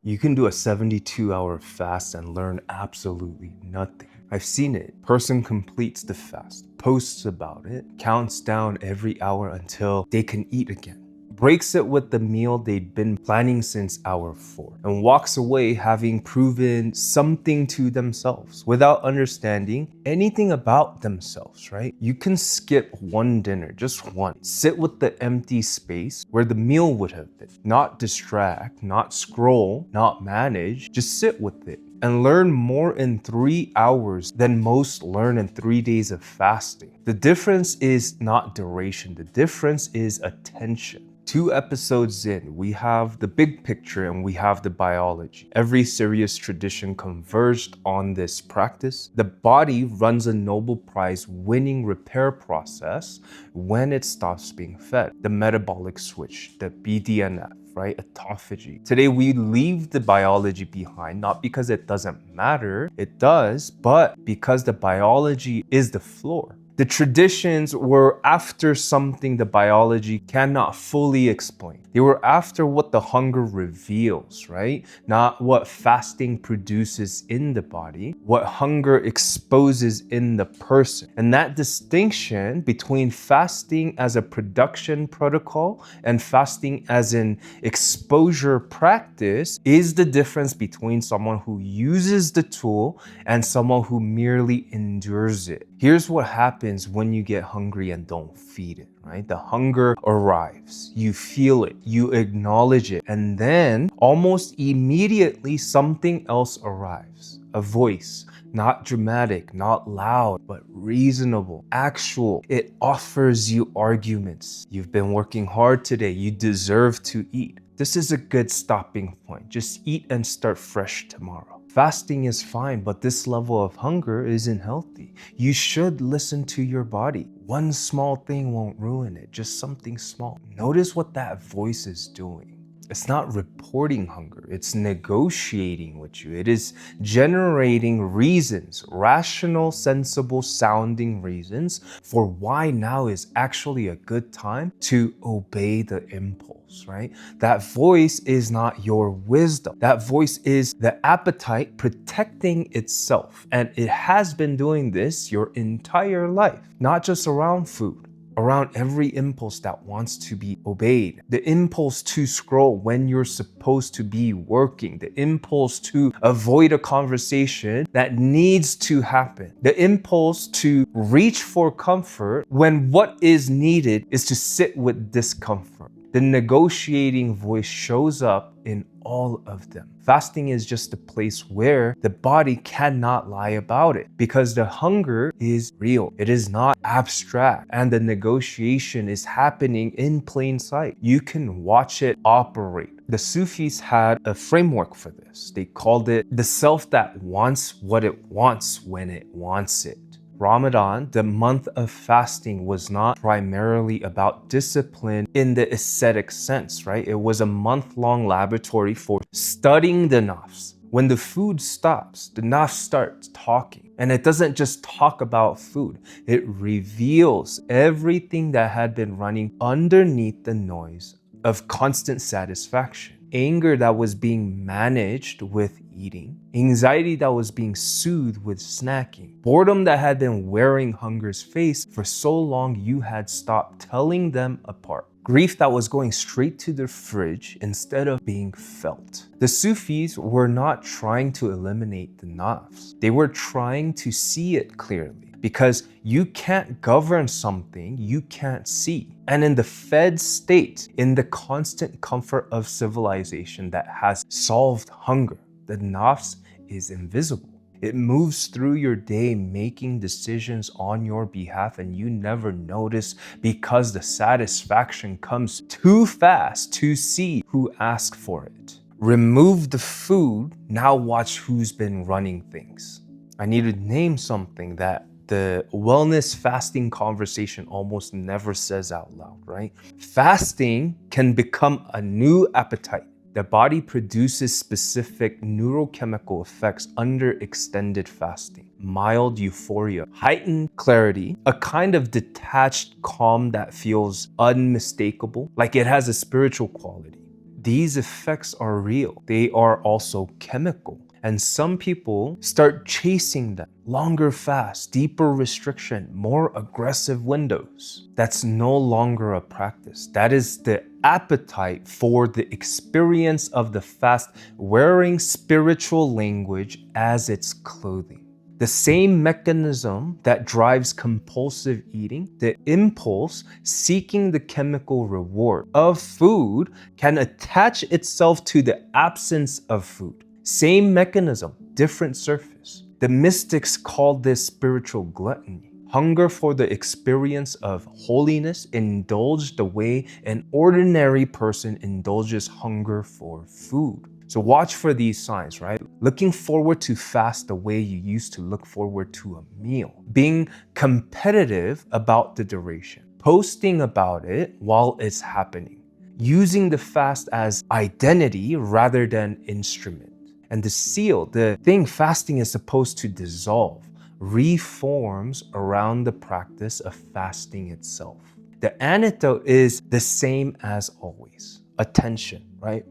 You can do a 72-hour fast and learn absolutely nothing. I've seen it. Person completes the fast, posts about it, counts down every hour until they can eat again, breaks it with the meal they'd been planning since hour 4, and walks away having proven something to themselves without understanding anything about themselves, right? You can skip one dinner, just one. Sit with the empty space where the meal would have been. Not distract, not scroll, not manage, just sit with it and learn more in 3 hours than most learn in 3 days of fasting. The difference is not duration, the difference is attention. 2 episodes in, we have the big picture and we have the biology. Every serious tradition converged on this practice. The body runs a Nobel Prize winning repair process when it stops being fed. The metabolic switch, the BDNF, right? Autophagy. Today we leave the biology behind, not because it doesn't matter, it does, but because the biology is the floor. The traditions were after something the biology cannot fully explain. They were after what the hunger reveals, right? Not what fasting produces in the body, what hunger exposes in the person. And that distinction between fasting as a production protocol and fasting as an exposure practice is the difference between someone who uses the tool and someone who merely endures it. Here's what happens when you get hungry and don't feed it, right? The hunger arrives, you feel it, you acknowledge it, and then almost immediately something else arrives. A voice, not dramatic, not loud, but reasonable, actual. It offers you arguments. You've been working hard today, you deserve to eat. This is a good stopping point. Just eat and start fresh tomorrow. Fasting is fine, but this level of hunger isn't healthy. You should listen to your body. One small thing won't ruin it, just something small. Notice what that voice is doing. It's not reporting hunger, it's negotiating with you. It is generating reasons, rational, sensible sounding reasons for why now is actually a good time to obey the impulse, right? That voice is not your wisdom. That voice is the appetite protecting itself. And it has been doing this your entire life, not just around food. Around every impulse that wants to be obeyed. The impulse to scroll when you're supposed to be working. The impulse to avoid a conversation that needs to happen. The impulse to reach for comfort when what is needed is to sit with discomfort. The negotiating voice shows up in all of them. Fasting is just a place where the body cannot lie about it because the hunger is real. It is not abstract, and the negotiation is happening in plain sight. You can watch it operate. The Sufis had a framework for this. They called it the self that wants what it wants when it wants it. Ramadan, the month of fasting, was not primarily about discipline in the ascetic sense, right? It was a month-long laboratory for studying the nafs. When the food stops, the nafs starts talking. And it doesn't just talk about food. It reveals everything that had been running underneath the noise of constant satisfaction. Anger that was being managed with eating, anxiety that was being soothed with snacking, boredom that had been wearing hunger's face for so long you had stopped telling them apart, grief that was going straight to the fridge instead of being felt. The Sufis were not trying to eliminate the nafs. They were trying to see it clearly. Because you can't govern something you can't see. And in the fed state, in the constant comfort of civilization that has solved hunger, the nafs is invisible. It moves through your day making decisions on your behalf and you never notice because the satisfaction comes too fast to see who asked for it. Remove the food, now watch who's been running things. I need to name something that the wellness fasting conversation almost never says out loud, right? Fasting can become a new appetite. The body produces specific neurochemical effects under extended fasting. Mild euphoria, heightened clarity, a kind of detached calm that feels unmistakable, like it has a spiritual quality. these effects are real. They are also chemical. And some people start chasing them. Longer fasts, deeper restriction, more aggressive windows. That's no longer a practice. That is the appetite for the experience of the fast, wearing spiritual language as its clothing. The same mechanism that drives compulsive eating, the impulse seeking the chemical reward of food, can attach itself to the absence of food. Same mechanism, different surface. The mystics called this spiritual gluttony. Hunger for the experience of holiness indulged the way an ordinary person indulges hunger for food. So watch for these signs, right? Looking forward to fast the way you used to look forward to a meal. Being competitive about the duration. Posting about it while it's happening. Using the fast as identity rather than instrument. And the seal, the thing fasting is supposed to dissolve, reforms around the practice of fasting itself. The antidote is the same as always. Attention, right?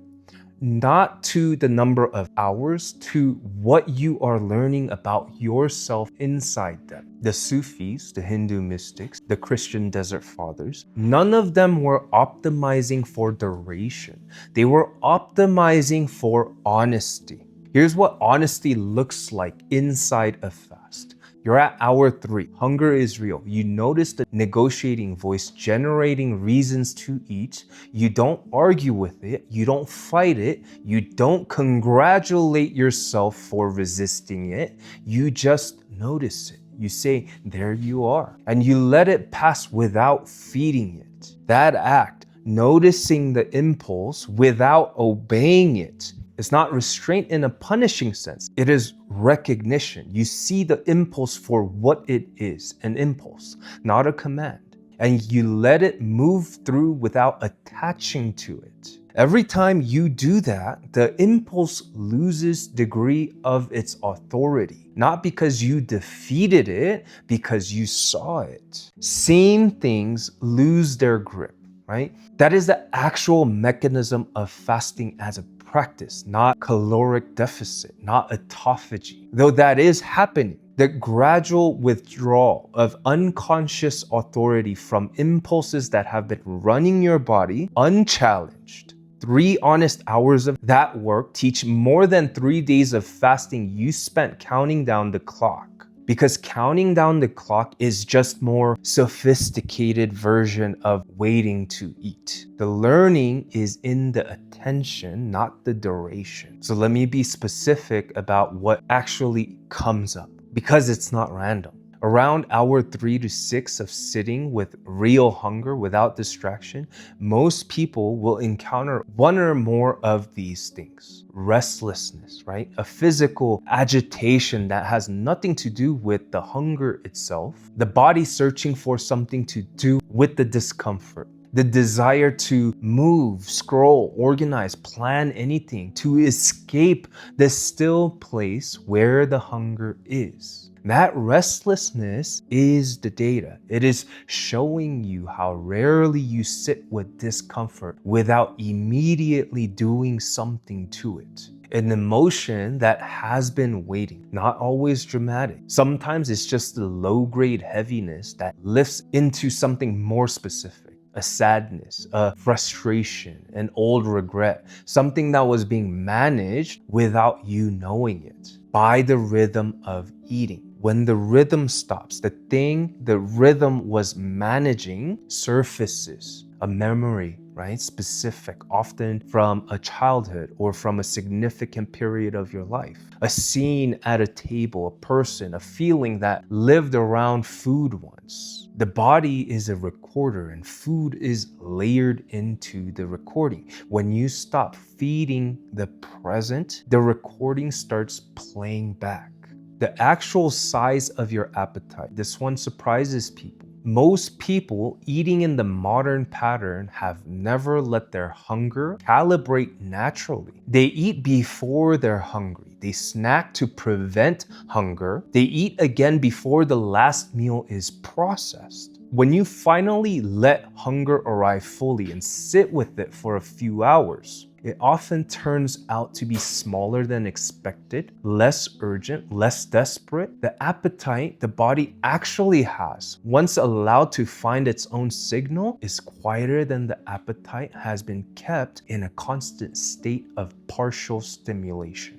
Not to the number of hours, to what you are learning about yourself inside them. The Sufis, the Hindu mystics, the Christian desert fathers, none of them were optimizing for duration. They were optimizing for honesty. Here's what honesty looks like inside a fast. You're at hour 3. Hunger is real. You notice the negotiating voice generating reasons to eat. You don't argue with it. You don't fight it. You don't congratulate yourself for resisting it. You just notice it. You say, there you are. And you let it pass without feeding it. That act, noticing the impulse without obeying it, it's not restraint in a punishing sense. It is recognition. You see the impulse for what it is, an impulse, not a command. And you let it move through without attaching to it. Every time you do that, the impulse loses degree of its authority. Not because you defeated it, because you saw it. Same things lose their grip, right? That is the actual mechanism of fasting as a practice, not caloric deficit, not autophagy. Though that is happening, the gradual withdrawal of unconscious authority from impulses that have been running your body unchallenged. 3 honest hours of that work teach more than 3 days of fasting you spent counting down the clock. Because counting down the clock is just more sophisticated version of waiting to eat. The learning is in the attention, not the duration. So let me be specific about what actually comes up, because it's not random. Around hour 3 to 6 of sitting with real hunger without distraction, most people will encounter one or more of these things. Restlessness, right? A physical agitation that has nothing to do with the hunger itself. The body searching for something to do with the discomfort. The desire to move, scroll, organize, plan anything, to escape the still place where the hunger is. That restlessness is the data. It is showing you how rarely you sit with discomfort without immediately doing something to it. An emotion that has been waiting, not always dramatic. Sometimes it's just the low-grade heaviness that lifts into something more specific. A sadness, a frustration, an old regret, something that was being managed without you knowing it by the rhythm of eating. When the rhythm stops, the thing the rhythm was managing surfaces. A memory, right? Specific, often from a childhood or from a significant period of your life. A scene at a table, a person, a feeling that lived around food once. The body is a recorder and food is layered into the recording. When you stop feeding the present, the recording starts playing back. The actual size of your appetite. This one surprises people. Most people eating in the modern pattern have never let their hunger calibrate naturally. They eat before they're hungry. They snack to prevent hunger. They eat again before the last meal is processed. When you finally let hunger arrive fully and sit with it for a few hours, it often turns out to be smaller than expected, less urgent, less desperate. The appetite the body actually has, once allowed to find its own signal, is quieter than the appetite has been kept in a constant state of partial stimulation.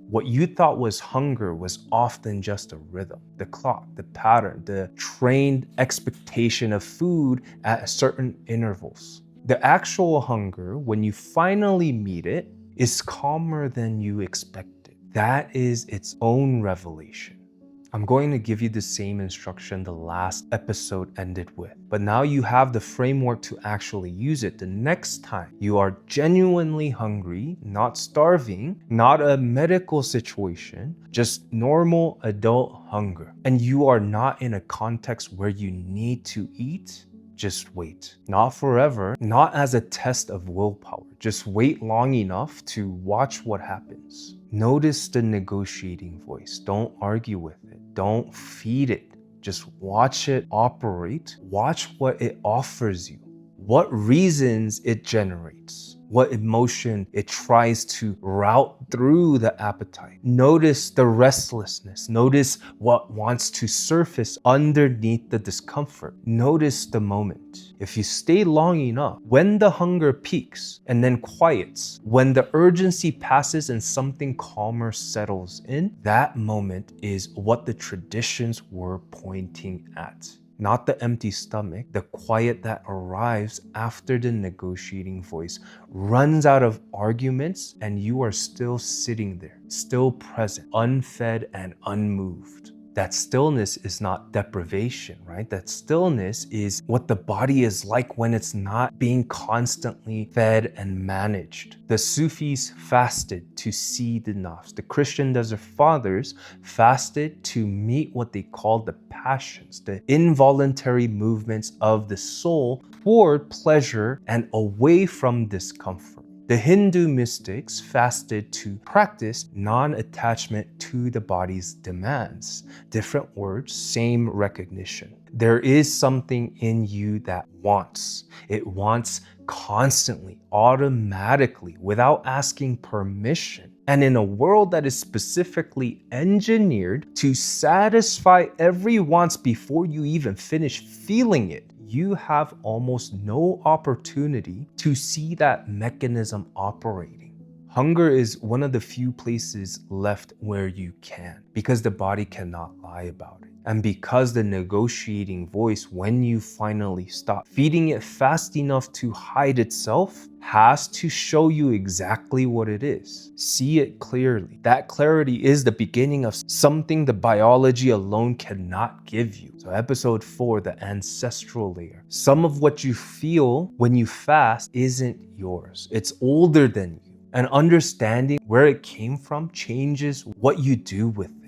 What you thought was hunger was often just a rhythm, the clock, the pattern, the trained expectation of food at certain intervals. The actual hunger, when you finally meet it, is calmer than you expected. That is its own revelation. I'm going to give you the same instruction the last episode ended with, but now you have the framework to actually use it the next time you are genuinely hungry, not starving, not a medical situation, just normal adult hunger. And you are not in a context where you need to eat. Just wait. Not forever, not as a test of willpower. Just wait long enough to watch what happens. Notice the negotiating voice. Don't argue with it. Don't feed it. Just watch it operate. Watch what it offers you, what reasons it generates, what emotion it tries to route through the appetite. Notice the restlessness. Notice what wants to surface underneath the discomfort. Notice the moment. If you stay long enough, when the hunger peaks and then quiets, when the urgency passes and something calmer settles in, that moment is what the traditions were pointing at. Not the empty stomach, the quiet that arrives after the negotiating voice runs out of arguments and you are still sitting there, still present, unfed and unmoved. That stillness is not deprivation, right? That stillness is what the body is like when it's not being constantly fed and managed. The Sufis fasted to see the nafs. The Christian Desert Fathers fasted to meet what they called the passions, the involuntary movements of the soul toward pleasure and away from discomfort. The Hindu mystics fasted to practice non-attachment to the body's demands. Different words, same recognition. There is something in you that wants. It wants constantly, automatically, without asking permission. And in a world that is specifically engineered to satisfy every want before you even finish feeling it, you have almost no opportunity to see that mechanism operating. Hunger is one of the few places left where you can, because the body cannot lie about it. And because the negotiating voice, when you finally stop feeding it fast enough to hide itself, has to show you exactly what it is. See it clearly. That clarity is the beginning of something the biology alone cannot give you. So episode 4, the ancestral layer. Some of what you feel when you fast isn't yours. It's older than you. And understanding where it came from changes what you do with it.